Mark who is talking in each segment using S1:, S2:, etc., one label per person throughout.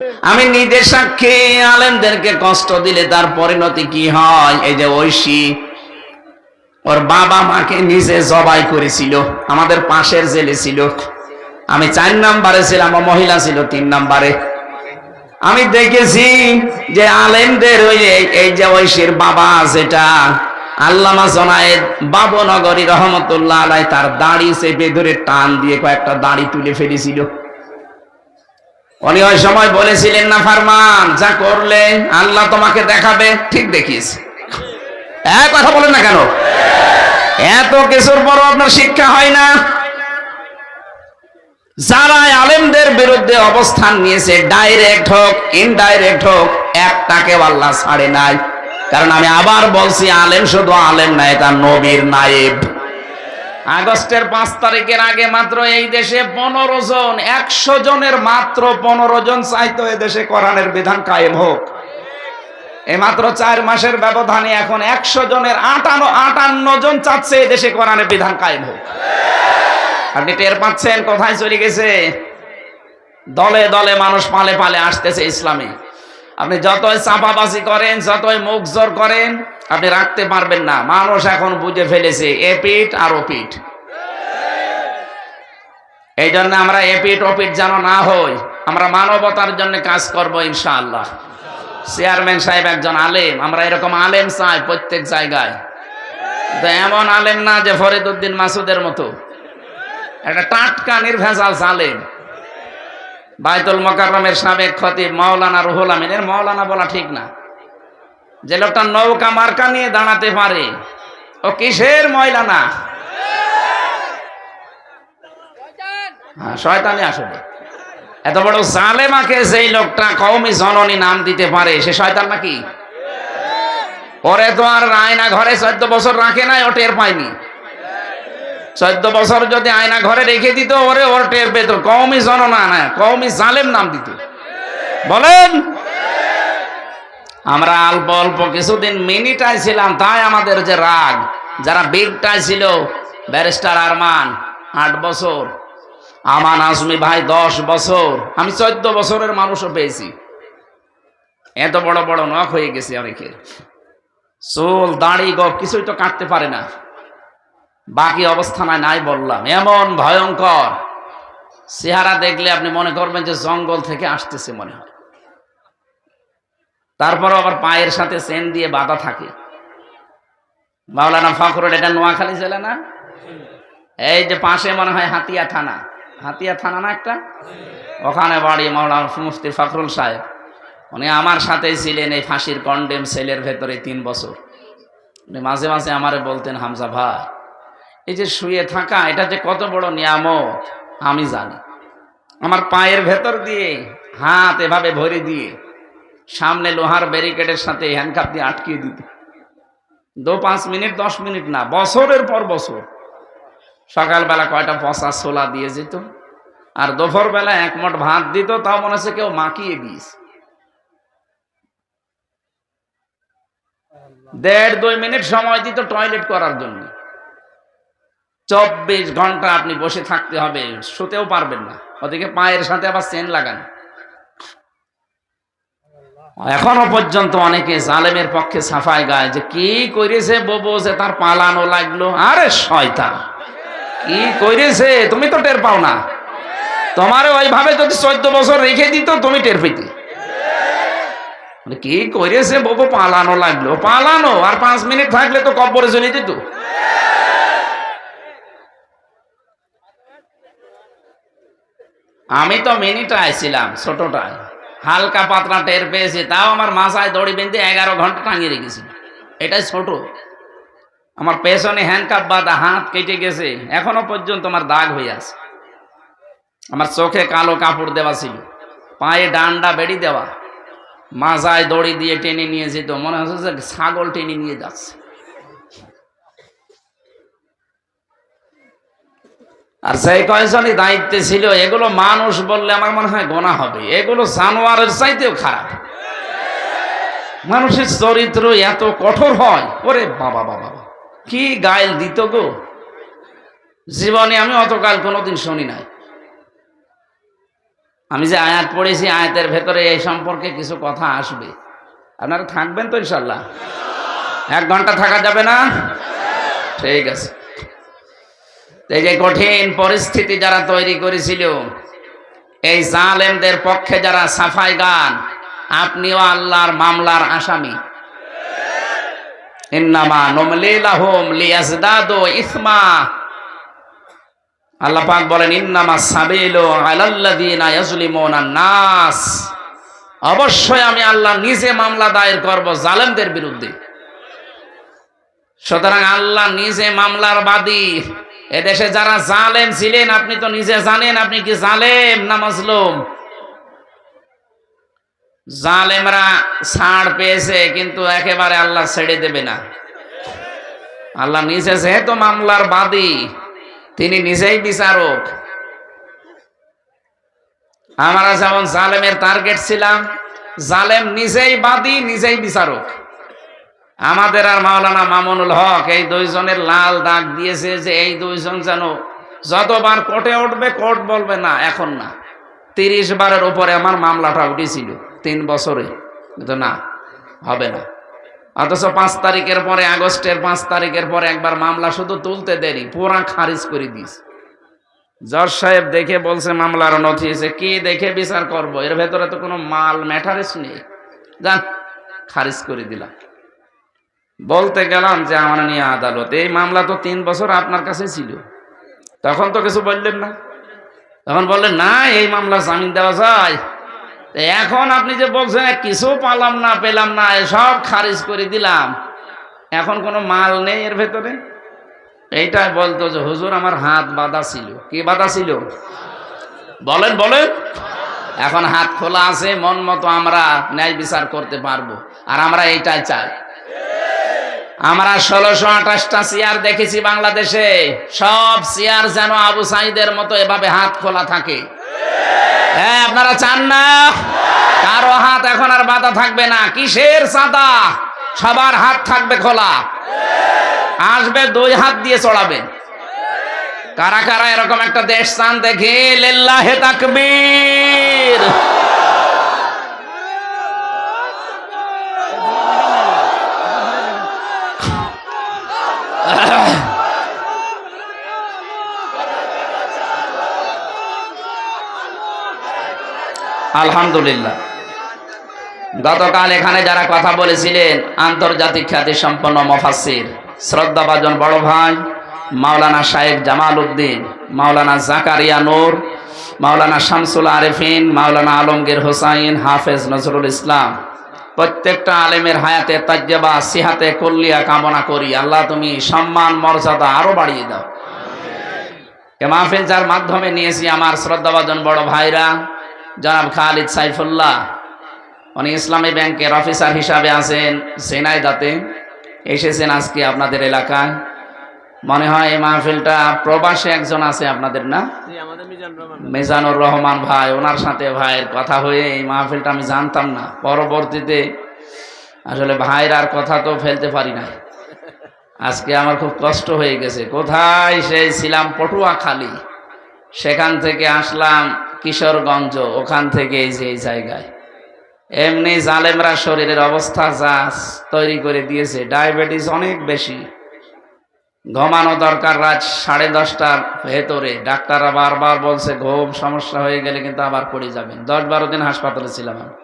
S1: আমি নিজের সাক্ষী, আলেমদেরকে কষ্ট দিলে তার পরিণতি কি হয়। এই যে ঐশী, ওর বাবা মাকে নিজে জবাই করেছিল, আমাদের পাশের জেলে ছিল। আমি 4 নম্বরে ছিলাম, মহিলা ছিল 3 নম্বরে। আমি দেখেছি যে আলেমদের এই যে ঐশীর বাবা, যেটা আল্লামা জনায়েদ বাবনগরী রহমতুল্লাহ আলাইহি, তার দাড়ি চেপে ধরে টান দিয়ে কয়েকটা দাড়ি তুলে ফেলেছিল। উনি ওই সময় বলেছিলেন, না ফারমান, যা করলে আল্লাহ তোমাকে দেখাবে। ঠিক দেখিস, এক কথা বলেন না কেন? এত কিছুর পরও আপনার শিক্ষা হয় না? যারা আলেমদের বিরুদ্ধে অবস্থান নিয়েছে, ডাইরেক্ট হোক ইনডাইরেক্ট হোক, একটাকেও আল্লাহ ছাড়ে নাই। কারণ আমি আবার বলছি, আলেম শুধু আলেম না, এটা নবীর নায়েব। আগস্টের 5 তারিখের আগে মাত্র এই দেশে 15 জন, 100 জনের মাত্র 15 জন চাইতো এই দেশে কোরআনের বিধান কায়েম হোক। এই মাত্র 4 মাসের ব্যবধানে এখন 100 জনের 58 জন চাচ্ছে এই দেশে কোরআনের বিধান কায়েম হোক। আপনি টের পাচ্ছেন কোথায় চলে গেছে? দলে দলে মানুষ পালে পালে আসতেছে ইসলামে। আপনি যতই চাপাবাজি করেন, যতই মুখ জোর করেন, আপনি রাখতে পারবেন না। মানুষ এখন বুঝে ফেলেছে এপিট আর ওপিট। এই জন্য আমরা এপিট ওপিট যেন না হই, আমরা মানবতার জন্য কাজ করব ইনশাআল্লাহ। চেয়ারম্যান সাহেব একজন আলেম, আমরা এরকম আলেম চাই প্রত্যেক জায়গায়। এমন আলেম না যে ফরিদউদ্দিন মাসুদের মতো, একটা টাটকা নির্ভেজাল আলেম। বাইতুল মোকাররমের সাবেক খতিব মাওলানা রুহুল আমিনের, মাওলানা বলা ঠিক না, যে লোকটা নৌকা মার্কা নিয়ে দাঁড়াতে পারে, ও কিসের ময়লানা? শয়তানি আসলে। এত বড় জালেমাকে যেই লোকটা কওমি জননী নাম দিতে পারে, সে শয়তান নাকি? ওরে তো আর আয়না ঘরে 14 বছর রাখে নাই, ও টের পায়নি। 14 বছর যদি আয়না ঘরে রেখে দিত, ওর টের পেত। কওমি জননা না, কওমি জালেম নাম দিত। বলেন, আমরা অল্প অল্প কিছুদিন মিনিটাই ছিলাম, তাই আমাদের যে রাগ। যারা বিগটাই ছিল, ব্যারিস্টার আরমান 8 বছর, আমান আজমি ভাই 10 বছর, আমি 14 বছরের মানুষও পেয়েছি। এত বড় বড় নখ হয়ে গেছে অনেকের, চুল দাড়ি গপ কিছুই তো কাটতে পারে না। বাকি অবস্থা নাই বললাম। এমন ভয়ঙ্কর চেহারা দেখলে আপনি মনে করবেন যে জঙ্গল থেকে আসতেছে মনে হয়। তারপর আবার পায়ের সাথে চেন দিয়ে বাঁধা থাকে। মাওলানা ফখরুল, এটা নোয়াখালী জেলা না? এই যে পাশে মনে হয় হাতিয়া থানা না একটা, ওখানে বাড়ি মাওলানা মুফতি ফখরুল সাহেব। উনি আমার সাথেই ছিলেন এই ফাঁসির কন্ডেম সেলের ভেতরে 3 বছর। উনি মাঝে মাঝে আমারে বলতেন, হামজা ভাই, এই যে শুয়ে থাকা, এটা যে কত বড় নিয়ামত আমি জানি। আমার পায়ের ভেতর দিয়ে হাত এভাবে ভরে দিয়ে সামনে লোহার ব্যারিকেডের সাথে হ্যান্ডকাপ দিয়ে আটকিয়ে দিত। 5 মিনিট 10 মিনিট না, বছরের পর বছর। সকালবেলা কয়টা পচা ছোলা দিয়ে যেত, আর দুপুর বেলা 1 মুঠ ভাত দিত, তাও মনে হচ্ছে কেউ মাখিয়ে দিয়েছে। 1.5-2 মিনিট সময় দিত টয়লেট করার জন্য। 24 ঘন্টা আপনি বসে থাকতে হবে, শুতেও পারবেন না। ওদিকে পায়ের সাথে আবার চেন লাগানো। এখনো পর্যন্ত অনেকে জালেমের পক্ষে সাফাই গায় যে কি করেছে ববু, যে তার পালানো লাগলো। আরে শয়তান, কি করেছে তুমি তো টের পাও না। তোমারে ওইভাবে যদি 14 বছর রেখে দিত, তুমি টের পেতে। কি করেছে ববু, পালানো লাগলো। পালানো আর 5 মিনিট থাকলে তো কবরে চলে যেত। আমি তো মিনিটায় ছিলাম, ছোটটায়, হালকা পাতলা টের পেয়েছি। তাও আমার মাথায় দড়ি বেঁধে 11 ঘন্টা টাঙিয়ে রেখেছি। এটাই ছোট। আমার পেছনে হ্যান্ডকাপ বাঁধা, হাত কেটে গেছে, এখনো পর্যন্ত আমার দাগ হয়ে আছে। আমার চোখে কালো কাপড় দেওয়া ছিল, পায়ে ডান্ডা বেড়ি দেওয়া, মাজায় দড়ি দিয়ে টেনে নিয়ে যেত, মনে হচ্ছে যে ছাগল টেনে নিয়ে যাচ্ছে। আর সেই কয়েকজনই দায়িত্বে ছিল, এগুলো মানুষ বললে আমার মনে হয় গোনা হবে। এগুলো জানোয়ারের চাইতেও খারাপ। মানুষের চরিত্র এত কঠোর হয়, ওরে বাবা বাবা, কি গাইল দিত গো। জীবনে আমি অতকাল কোনোদিন শুনি নাই। আমি যে আয়াত পড়েছি আয়াতের ভেতরে এই সম্পর্কে কিছু কথা আসবে। আপনারা থাকবেন তো ইনশাল্লাহ? 1 ঘন্টা থাকা যাবে না? ঠিক আছে। এই যে কঠিন পরিস্থিতি যারা তৈরি করেছিল, এই জালেমদের পক্ষে যারা সাফাই গান, আপনিও আল্লাহর মামলার আসামি। ইন্নামা নুমলি লাহুম লিয়াজদাদু ইসমা। আল্লাহ পাক বলেন ইন্নামা সাবিলু আলাল্লাযিনা ইয়াজলিমুনান নাস। অবশ্যই আমি আল্লাহ নিজে মামলা দায়ের করব জালেমদের বিরুদ্ধে। সুতরাং আল্লাহ নিজে মামলার বাদী। এদেশে যারা জালেম ছিলেন আপনি তো নিজে জানেন আপনি কি জালেম না মাজলুম। জালেমরা ছাড় পেয়েছে, কিন্তু একেবারে আল্লাহ ছেড়ে দেবে না। আল্লাহ নিজে যেহেতু মামলার বাদী, তিনি নিজেই বিচারক। আমরা যেমন জালেমের টার্গেট ছিলাম, জালেম নিজেই বাদী, নিজেই বিচারক। আমাদের আর মাওলানা মামুনুল হক এই 2 জনের লাল দাগ দিয়েছে যে এই 2 জন যেন যতবার কোর্টে উঠবে কোর্ট বলবে না এখন না। 30 বারের উপরে আমার মামলাটা উঠেছিল 3 বছরে, কিন্তু না, হবে না। অথচ 5 তারিখের পরে, আগস্টের 5 তারিখের পরে একবার মামলা শুধু তুলতে দেরি, পুরা খারিজ করে দিস। জজ সাহেব দেখে বলছে মামলার নথি এসে কি দেখে বিচার করব, এর ভেতরে তো কোনো মাল ম্যাটারেস নেই, যান খারিজ করে দিলাম। বলতে গেলাম যে আমার নিয়ে আদালত, এই মামলা তো 3 বছর আপনার কাছে ছিল, তখন তো কিছু বললেন না। তখন বললেন না এই মামলা জামিন দেওয়া যায়। এখন আপনি যে বলছেন কিছু পেলাম না, সব খারিজ করে দিলাম, এখন কোনো মাল নেই এর ভেতরে। এইটাই বলতো যে হুজুর আমার হাত বাঁধা ছিল। কি বাঁধা ছিল বলেন? এখন হাত খোলা আছে, মন মতো আমরা ন্যায় বিচার করতে পারবো। আর আমরা এইটাই চাই। আমরা 1628টা চেয়ার দেখেছি বাংলাদেশে, সব চেয়ার যেন আবু সাইদের মতো এভাবে হাত খোলা থাকে। হ্যাঁ, আপনারা চান না কারো হাত এখন আর বাঁধা থাকবে না? কিসের চাঁদা, সবার হাত থাকবে খোলা। আসবে 2 হাত দিয়ে চড়াবে। কারা কারা এরকম একটা দেশ চান দেখে? লিল্লাহি তাকবীর। আলহামদুলিল্লাহ। গতকাল এখানে যারা কথা বলেছিলেন আন্তর্জাতিক খ্যাতি সম্পন্ন মুফাসসির শ্রদ্ধাভাজন বড় ভাই মাওলানা শায়েখ জামাল উদ্দিন, মাওলানা জাকারিয়া নূর, মাওলানা শামসুল আরেফিন, মাওলানা আলমগীর হোসাইন, হাফেজ নজরুল ইসলাম, প্রত্যেকটা আলেমের হায়াতে তাজ্জবা সিহাতে কুল্লিয়া কামনা করি। আল্লাহ তুমি সম্মান মর্যাদা আরো বাড়িয়ে দাও। এ মাহফিল যার মাধ্যমে নিয়েছি আমার শ্রদ্ধাভাজন বড় ভাইরা, জনাব খালিদ সাইফুল্লাহ, উনি ইসলামী ব্যাংকের অফিসার হিসাবে আছেন ঝিনাইদহে, এসেছেন আজকে আপনাদের এলাকায়। মনে হয় এই মাহফিলটা প্রবাসে একজন আছে আপনাদের, না? মিজানুর রহমান ভাই, ওনার সাথে ভাইয়ের কথা হয়ে এই মাহফিলটা আমি জানতাম না। পরবর্তীতে আসলে ভাইয়ের আর কথা তো ফেলতে পারি না। আজকে আমার খুব কষ্ট হয়ে গেছে। কোথায় সেই ছিলাম পটুয়াখালী, সেখান থেকে আসলাম কিশোরগঞ্জ, ওখান থেকে এই যে এই জায়গায়। এমনি জালেমরা শরীরের অবস্থা যা তৈরি করে দিয়েছে, ডায়াবেটিস অনেক বেশি, ঘুমানো দরকার রাত 10:30টার ভেতরে। ডাক্তাররা বারবার বলছে ঘুম সমস্যা হয়ে গেলে কিন্তু আবার পড়ে যাবেন। 10-12 দিন হাসপাতালে ছিলাম আমি।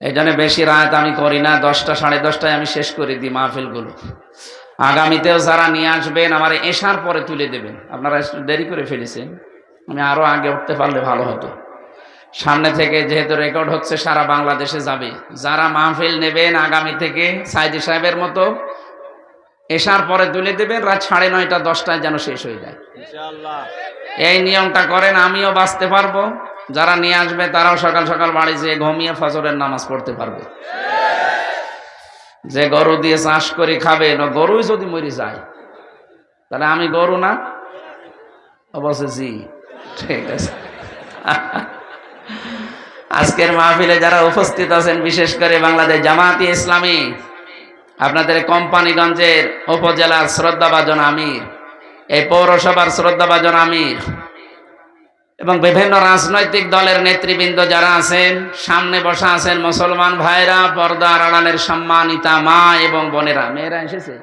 S1: এই জন্য বেশি রাত আমি করি না, 10টা 10:30টায় আমি শেষ করে দিই মাহফিলগুলো। আগামীতেও যারা নিয়ে আসবেন আমার এশার পরে তুলে দেবেন। আপনারা দেরি করে ফেলেছেন, আমি আরো আগে উঠতে পারলে ভালো হতো। সামনে থেকে যেহেতু রেকর্ড হচ্ছে সারা বাংলাদেশে যাবে। যারা মাহফিল নেবেন আগামী থেকে সাইদি সাহেবের মতো এশার পরে তুলে দেবেন, রাত 9:30 10টায় যেন শেষ হয়ে যায় ইনশাআল্লাহ। এই নিয়মটা করেন, আমিও বাঁচতে পারবো, যারা নিয়ে আসবে তারাও সকাল সকাল বাড়ি যেয়ে ঘুমিয়ে ফজরের নামাজ পড়তে পারবে। যে গরু দিয়ে চাষ করে খাবে, গরুই যদি মরে যায় তাহলে আমি গরু না? অবশ্যই জি, ঠিক আছে। আজকের মাহফিলে যারা উপস্থিত আছেন, বিশেষ করে বাংলাদেশ জামায়াতে ইসলামী, আপনাদের কোম্পানিগঞ্জের উপজেলার শ্রদ্ধাভাজন আমির, এই পৌরসভার শ্রদ্ধাভাজন আমির, এবং বিভিন্ন রাজনৈতিক দলের নেতৃবৃন্দ যারা আছেন, সামনে বসা আছেন মুসলমান ভাইরা, পর্দার আড়ালের সম্মানিতা মা এবং বোনেরা, মেয়েরা এসেছে,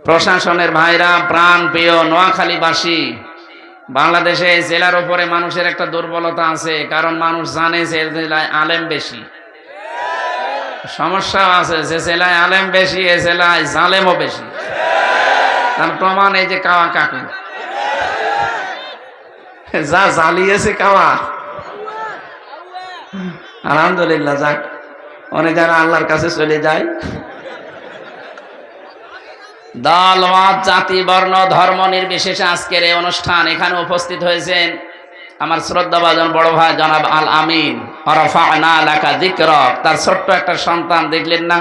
S1: প্রশাসনের ভাইরা, প্রাণ প্রিয় নোয়াখালীবাসী। বাংলাদেশে জেলার উপরে মানুষের একটা দুর্বলতা আছে, কারণ মানুষ জানে যে জেলায় আলেম বেশি। সমস্যা আছে, যে জেলায় আলেম বেশি এ জেলায় জালেমও বেশি। তার প্রমাণ এই যে কাওয়া কাকু যা জ্বালিয়েছে কাওয়া। আলহামদুলিল্লাহ, যাক, অনেক যারা আল্লাহর কাছে চলে যায়। দল, মত, জাতি, বর্ণ, ধর্ম নির্বিশেষে আজকের এই অনুষ্ঠান, এখানে উপস্থিত হয়েছেন আমার শ্রদ্ধাভাজন বড় ভাই জনাব আল আমিন। ওয়ারাফা'না লাকা যিকরাক। তার ছোট্ট একটা সন্তান দেখলেন না,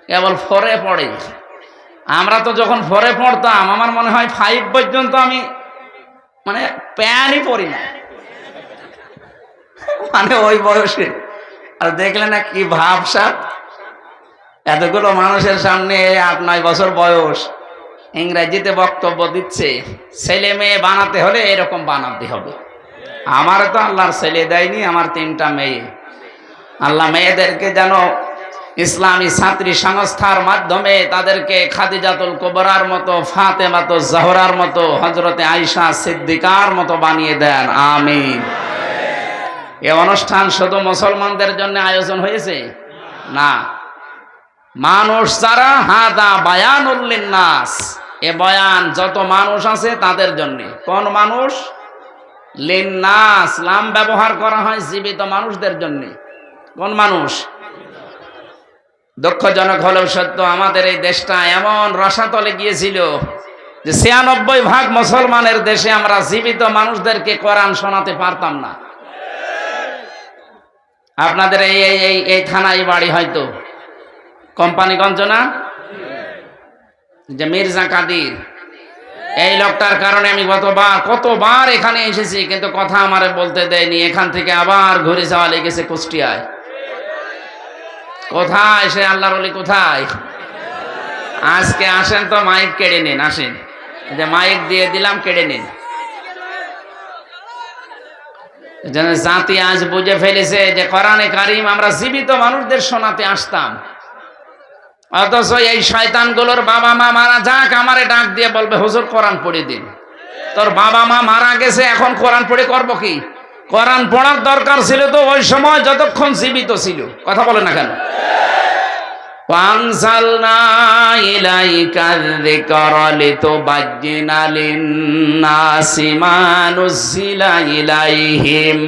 S1: কেবল 4 পড়ে। আমরা তো যখন 4 পড়তাম, আমার মনে হয় 5 পর্যন্ত আমি মানে প্যানই পড়ি না, মানে ওই বয়সে। আর দেখলেন না কি ভাবসাব, এতগুলো মানুষের সামনে 8-9 বছর বয়স ইংরেজিতে বক্তব্য দিচ্ছে। ছেলে মেয়ে বানাতে হলে এরকম বানাতে হবে। আমার তো আল্লাহর ছেলে দেয়নি, আমার 3টা মেয়ে। আল্লাহ মেয়েদেরকে যেন ইসলামী ছাত্রী সংস্থার মাধ্যমে তাদেরকে খাদিজাতুল কুবরার মতো, ফাতেমাতুজ জহরার মতো, হযরতে আয়েশা সিদ্দিকার মতো বানিয়ে দেন, আমিন। এই অনুষ্ঠান শুধু মুসলমানদের জন্য আয়োজন হয়েছে না, মানুষ যারা, হাদা বায়ানুল লিন্নাস, এ বয়ান যত মানুষ আছে তাদের জন্য। কোন মানুষ? লিন্নাস, লাম ব্যবহার করা হয় জীবিত মানুষদের জন্য। কোন মানুষ? দুঃখজনক হলেও সত্য, আমাদের এই দেশটা এমন রসাতলে গিয়েছিল যে 96% মুসলমানের দেশে আমরা জীবিত মানুষদেরকে কোরআন শোনাতে পারতাম না। আপনাদের এই থানায় বাড়ি হয়তো কোম্পানিগঞ্জ না, যে মির্জা কাদির, এই লোকটার কারণে আমি কতবার এখানে এসেছি, কিন্তু কথা আমারে বলতে দেয়নি। এখান থেকে আবার ঘুরে যাওয়া লেগেছে কুষ্টিয়ায়। কোথায় সে আল্লাহর ওলি, কোথায়? আজকে আসেন তো মাইক কেড়ে নিন, আসেন, যে মাইক দিয়ে দিলাম, কেড়ে নিন। জাতি আজ বুঝে ফেলেছে যে কোরআনে কারিম আমরা জীবিত মানুষদের শোনাতে আসতাম, অথচ এই শয়তানগুলোর বাবা মা মারা যাক, আমারে ডাক দিয়ে বলবে হুজুর কোরআন পড়ে দিন। তোর বাবা মা মারা গেছে, এখন কোরআন পড়ে করবো কি? কোরআন পড়ার দরকার ছিল তো ওই সময় যতক্ষণ জীবিত ছিল। কথা বলে না কেন? ওয়ানজালনা ইলাইকা যিকরা লিতুবাজ্জিনা লিন-নাসি মা নুযিলা ইলাইহিম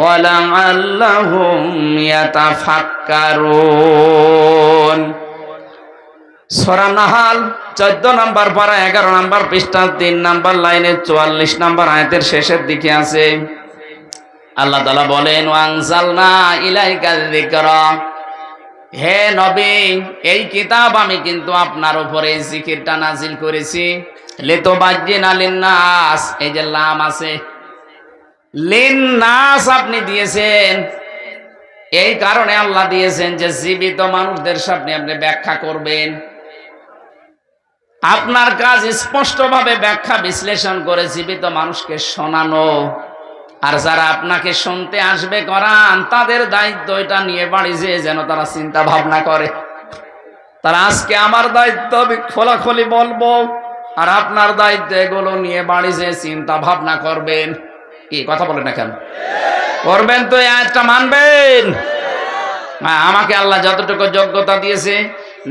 S1: ওয়া লাআল্লাহুম ইয়াতাফাক্কারুন। সূরা নাহাল 14 নম্বর পারা 11 নম্বর পৃষ্ঠা 3 নম্বর লাইনে 44 নম্বর আয়াতের শেষের দিকে আছে। আল্লাহ তাআলা বলেন, ওয়ানজালনা ইলাইকা যিকরা, হে নবী, এই কিতাব আমি কিন্তু আপনার উপরে এই জিকিরটা নাজিল করেছি। লিতুবাজ্জিনা লিন-নাস, এই যে লাম আছে, লিন-নাস আপনি দিয়েছেন, এই কারণে আল্লাহ দিয়েছেন যে জীবিত মানুষদের সামনে আপনি ব্যাখ্যা করবেন। আপনার কাজ স্পষ্টভাবে ব্যাখ্যা বিশ্লেষণ করে জীবিত মানুষকে শোনানো। আর যারা আপনাকে শুনতে আসবে কোরআন, তাদের দায়িত্ব এটা নিয়ে বাড়ি যেন তারা চিন্তা ভাবনা করে। তারা আজকে আমার দায়িত্ব আমি খোলাখুলি বলবো, আর আপনার দায়িত্ব এগুলো নিয়ে বাড়ি যেয়ে চিন্তা ভাবনা করবেন। কি কথা বলেন না কেন? করবেন তো, এই আয়াতটা মানবেন। আমাকে আল্লাহ যতটুকু যোগ্যতা দিয়েছে,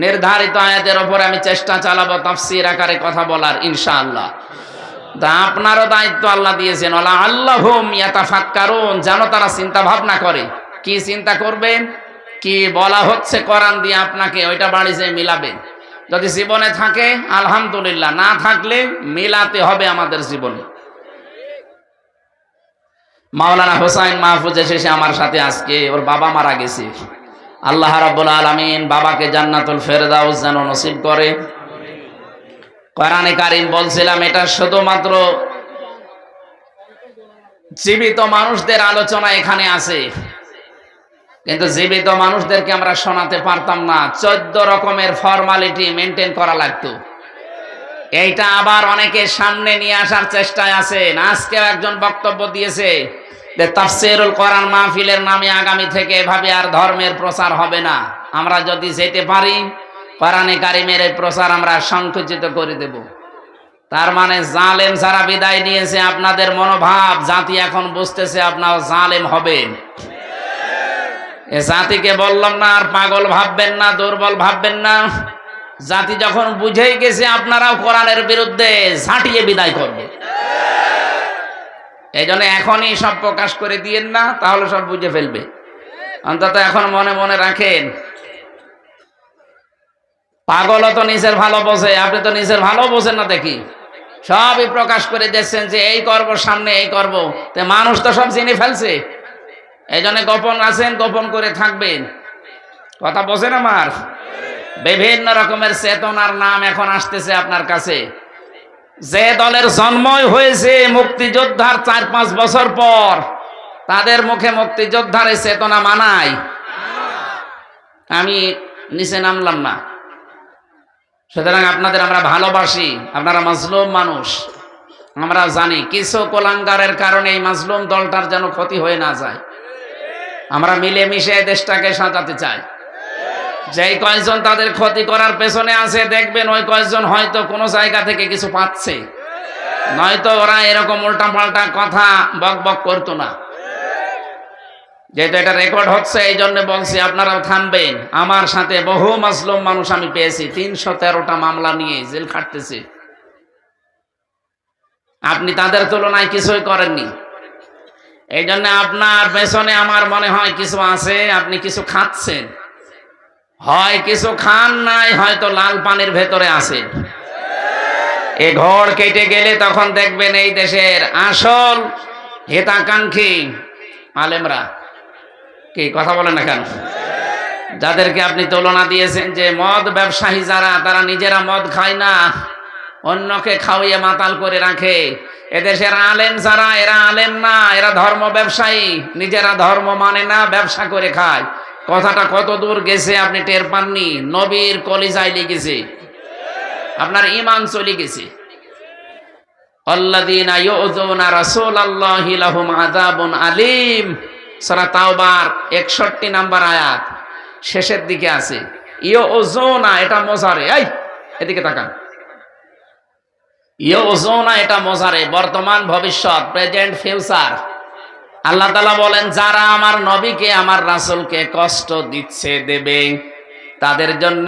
S1: নির্ধারিত আয়াতের উপরে আমি চেষ্টা চালাবো তাফসীর আকারে কথা বলার, ইনশাআল্লাহ। তা আপনারও দায়িত্ব আল্লাহ দিয়েছেন, ওয়ালা আল্লাহুম ইয়াতাফাক্কারুন, যেন তারা চিন্তা ভাবনা করে। কি চিন্তা করবেন? কি বলা হচ্ছে কোরআন দিয়ে আপনাকে, ওইটা বাড়ি যেয়ে মিলাবেন। যদি জীবনে থাকে আলহামদুলিল্লাহ, না থাকলে মিলাতে হবে আমাদের জীবনে। মাওলানা হোসাইন মাহফুজ এসেছে আমার সাথে, আজকে ওর বাবা মারা গেছে। আল্লাহ রাব্বুল আলামিন বাবাকে জান্নাতুল ফেরদাউস যেন নসিব করে। কোরআনে কারীম বলছিলাম, এটা শুধুমাত্র জীবিত মানুষদের আলোচনা এখানে আছে, কিন্তু জীবিত মানুষদেরকে আমরা শোনাতে পারতাম না। 14 রকমের ফর্মালিটি মেনটেন করা লাগতো। এইটা আবার অনেকে সামনে নিয়ে আসার চেষ্টায় আছেন। আজকেও একজন বক্তব্য দিয়েছে যে তাফসীরুল কোরআন মাহফিলের নামে আগামী থেকে এভাবে আর ধর্মের প্রচার হবে না। আমরা যদি যেতে পারি কোরআনে কারিমের এই প্রচার আমরা সংকুচিত করে দেব। তার মানে জালেম যারা বিদায় নিয়েছে, আপনাদের মনোভাব জাতি এখন বুঝতেছে আপনারা জালেম হবেন। এ জাতিকে বললাম না আর পাগল ভাববেন না, দুর্বল ভাববেন না। জাতি যখন বুঝেই গেছে আপনারাও কোরআনের বিরুদ্ধে, ঝাঁটিয়ে বিদায় করবে। এই জন্য এখনই সব প্রকাশ করে দিয়েন না, তাহলে সব বুঝে ফেলবে। অন্তত এখন মনে মনে রাখেন, পাগলও তো নিজের ভালো বোঝে, আপনি তো নিজের ভালো বোঝেন না দেখি। সবই প্রকাশ করে দিচ্ছেন যে এই করব, সামনে এই করব। তো মানুষ তো সব জেনে ফেলছে। এই জন্য গোপন আছেন, গোপন করে থাকবেন। কথা বোঝেন আমার? বিভিন্ন রকমের চেতনার নাম এখন আসতেছে আপনার কাছে। যে দলের জন্মই হয়েছে মুক্তিযোদ্ধার 4-5 বছর পর, তাদের মুখে মুক্তিযোদ্ধার এই চেতনা মানায়? আমি নিচে নামলাম না। সুতরাং আপনাদের আমরা ভালোবাসি, আপনারা মাজলুম মানুষ। আমরা জানি কিছু কোলাঙ্গারের কারণে এই মাজলুম দলটার যেন ক্ষতি হয়ে না যায়। আমরা মিলেমিশে দেশটাকে সাজাতে চাই। যেই কয়েকজন তাদের ক্ষতি করার পেছনে আছে, দেখবেন ওই কয়েকজন হয়তো কোনো জায়গা থেকে কিছু পাচ্ছে, নয়তো ওরা এরকম উল্টা পাল্টা কথা বক বক করতো না। যেহেতু এটা রেকর্ড হচ্ছে, এই জন্য বলছি আপনারাও থামবেন। আমার সাথে বহু মাজলুম মানুষ আমি পেয়েছি, 313টা মামলা নিয়ে জেল খাটতেছে। আপনি তাদের তুলনায় কিছুই করেননি। এই জন্য আপনার পেছনে আমার মনে হয় কিছু আছে, আপনি কিছু খাচ্ছেন। হয় কিছু খান নাই, হয়তো লাল পানির ভেতরে আছেন। এ ঘর কেটে গেলে তখন দেখবেন এই দেশের আসল হিতাকাঙ্ক্ষী আলেমরা, কি কথা বলেন না কেন, যাদেরকে আপনি তুলনা দিয়েছেন যে মদ ব্যবসায়ী যারা, তারা নিজেরা মদ খায় না, অন্যকে খাওয়িয়ে মাতাল করে রাখে। এদেশের আলেম যারা, এরা আলেম না, এরা ধর্ম ব্যবসায়ী। নিজেরা ধর্ম মানে না, ব্যবসা করে খায়। কথাটা কত দূর গেছে আপনি টের পাননি। নবীর কলিজায় লেগেছে, আপনার ঈমান চলে গেছে। আল্লাযীনা ইউযুনা রাসূলাল্লাহি লাহুম আযাবুন আলীম, সূরা তাওবার 61 নম্বর আয়াত শেষের দিকে আছে। ইউযুনা এটা মোজারে, এই এদিকে তাকান। ইউযুনা এটা মোজারে, বর্তমান ভবিষ্যৎ, প্রেজেন্ট ফিউচার। আল্লাহ তাআলা বলেন যারা আমার নবীকে, আমার রাসূলকে কষ্ট দিচ্ছে, দেবে, তাদের জন্য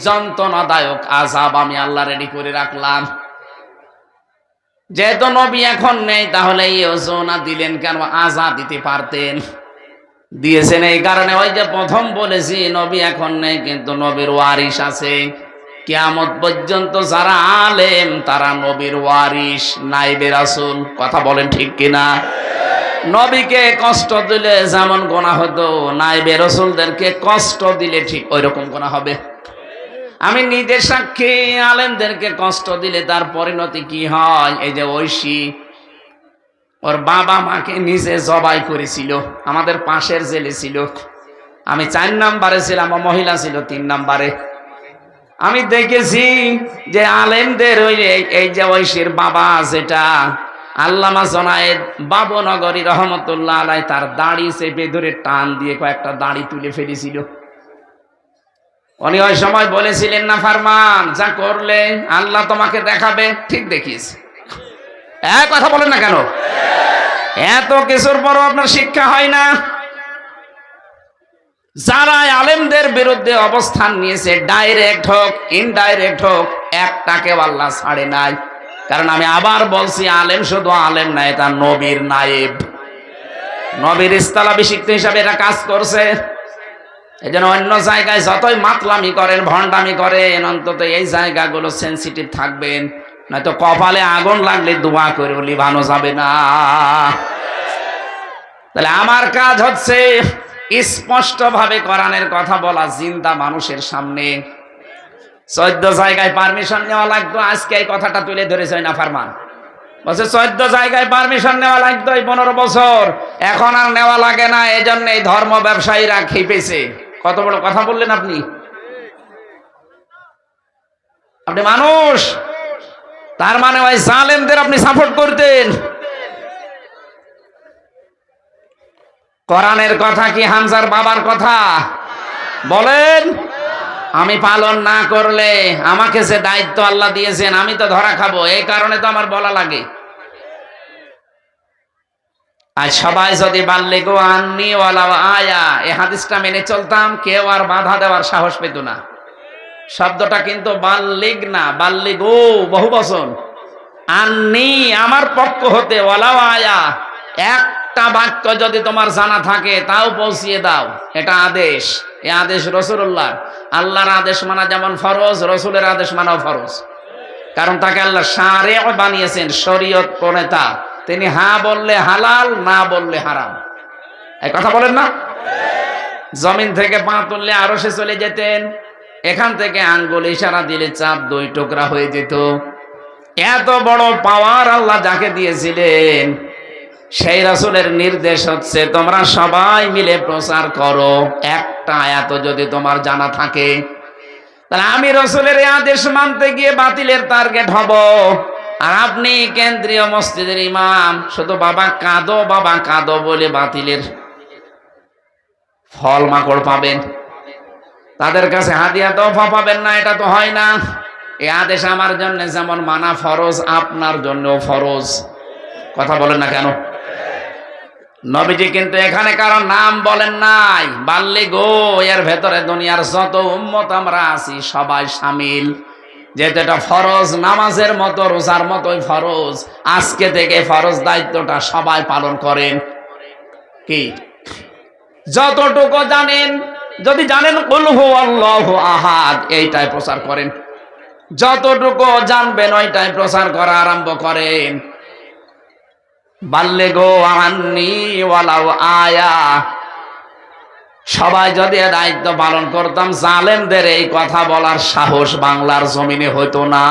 S1: যন্ত্রণাদায়ক আযাব আমি আল্লাহ রেডি করে রাখলাম। যেহেতু নবী এখন নেই, তাহলে ইউযুনা দিলেন কেন? আযাব দিতে পারতেন, দিয়েছেন এই কারণে। ওই যে প্রথম বলেছি নবী এখন নেই, কিন্তু নবীর ওয়ারিস আছে। কিয়ামত পর্যন্ত যারা আলেম তারা নবীর ওয়ারিস, নাইবে রাসূল। কথা বলেন ঠিক কিনা? নবীকে কষ্ট দিলে যেমন গোনা হতো, নাইবে রাসূলদেরকে কষ্ট দিলে ঠিক ওই রকম গোনা হবে। আমি নিজে সাক্ষী, আলেমদেরকে কষ্ট দিলে তার পরিণতি কি হয়। এই যে ঐশী, ওর বাবা মাকে নিজে জবাই করেছিল, আমাদের পাশের জেলে ছিল। আমি 4 নম্বরে ছিলাম, ও মহিলা ছিল 3 নম্বরে। আমি দেখেছি যে আলেমদের ওই এই যে ঐশীর বাবা, যেটা আল্লামা জনায়েদ বাবুনগরী রহমতুল্লাহ আলাইহি, তার দাড়ি চেপে ধরে টান দিয়ে কয়েকটা দাড়ি তুলে ফেলেছিল। উনি ওই সময় বলেছিলেন, না ফারমান, যা করলে আল্লাহ তোমাকে দেখাবে। ঠিক দেখিস, এক কথা বলেন না কেন? এত কিছুর পরও আপনার শিক্ষা হয় না? যারা আলেমদের বিরুদ্ধে অবস্থান নিয়েছে, ডাইরেক্ট হোক ইনডাইরেক্ট হোক, একটাকে আল্লাহ ছাড়ে নাই। কারণ আমি আবার বলছি, আলেম শুধু আলেম নাই, এটা নবীর নায়েব, নবীর ইস্তালাভিষিক্ত হিসাবে এরা কাজ করছে। এই জন্য অন্য জায়গায় যতই মাতলামি করেন, ভণ্ডামি করেন, অন্তত এই জায়গাগুলো সেন্সিটিভ থাকবেন, নয়তো কপালে আগুন লাগলে দোয়া করে লিভানো যাবে না। তাহলে আমার কাজ হচ্ছে স্পষ্ট ভাবে কোরআনের কথা বলা, জিন্দা মানুষের সামনে। 14 জায়গায় পারমিশন নেওয়া লাগতো, আজকে এই কথাটা তুলে ধরেছে না ফারমান। বলছে 14 জায়গায় পারমিশন নেওয়া লাগতো এই 15 বছর, এখন আর নেওয়া লাগে না। এই জন্য এই ধর্ম ব্যবসায়ীরা খেপেছে। কত বড় কথা বললেন আপনি! আপনি মানুষ, তার মানে ওই জালেমদের আপনি সাপোর্ট করতেন। কোরআনের কথা কি হামজার বাবার কথা? বলেন। আমি পালন না করলে আমাকে যে দায়িত্ব আল্লাহ দিয়েছেন আমি তো ধরা খাবো, এই কারণে তো আমার বলা লাগে। আর সবাই যদি বাল্লিগু আন্নি ওয়ালাউ আয়া এই হাদিসটা মেনে চলতাম, কেউ আর বাধা দেওয়ার সাহস পেত না। শব্দটা কিন্তু বাল্লিগ না, বাল্লিগু বহু বচন। আন্নি আমার পক্ষ হতে, ওয়ালাউ আয়া একটা বাক্য যদি তোমার জানা থাকে তাও পৌঁছিয়ে দাও, এটা আদেশ। এই আদেশ রাসূলুল্লাহ। আল্লাহর আদেশ মানা যেমন ফরজ, রাসূলের আদেশ মানাও ফরজ। কারণ তাকে আল্লাহ শারিআ বানিয়েছেন, শরীয়ত প্রণেতা। তিনি হ্যাঁ বললে হালাল, না বললে হারাম। এই কথা বলেন না? জমিন থেকে পা তুললে আরশে চলে যেতেন, এখান থেকে আঙ্গুল ইশারা দিলে চাঁদ 2 টুকরা হয়ে যেত। এত বড় পাওয়ার আল্লাহ যাকে দিয়েছিলেন, সেই রাসূলের নির্দেশ হচ্ছে তোমরা সবাই মিলে প্রচার করো। একটা আয়াত যদি তোমার জানা থাকে, তাহলে আমি রাসূলের এই আদেশ মানতে গিয়ে বাতিলের টার্গেট হব। আর আপনি কেন্দ্রীয় মসজিদের ইমাম, শুধু বাবা কাঁদো বলে বাতিলের ফল মাকড় পাবেন, তাদের কাছে হাদিয়া তোফা পাবেন না। এটা তো হয় না। এই আদেশ আমার জন্য যেমন মানা ফরজ, আপনার জন্যও ফরজ। কথা বলেন না কেন? নবীজি কিন্তু এখানে কারো নাম বলেন নাই। বাল্লিগু এর ভেতরে দুনিয়ার যত উম্মত আমরা আছি সবাই শামিল। যেহেতু এটা ফরজ, নামাজের মতো রোজার মতোই ফরজ, আজকে থেকে ফরজ দায়িত্বটা সবাই পালন করেন। কি যতটুকু জানেন, যদি জানেন কুল হুয়াল্লাহু আহাদ, এইটাই প্রচার করেন। যতটুকু জানবেন ওইটাই প্রচার করা আরম্ভ করেন। বাল্লিগু আন্নি ওয়ালাউ আয়া। সবাই যদি দায়িত্ব পালন করতাম, জালেমদের এই কথা বলার সাহস বাংলার জমিনে হতো না।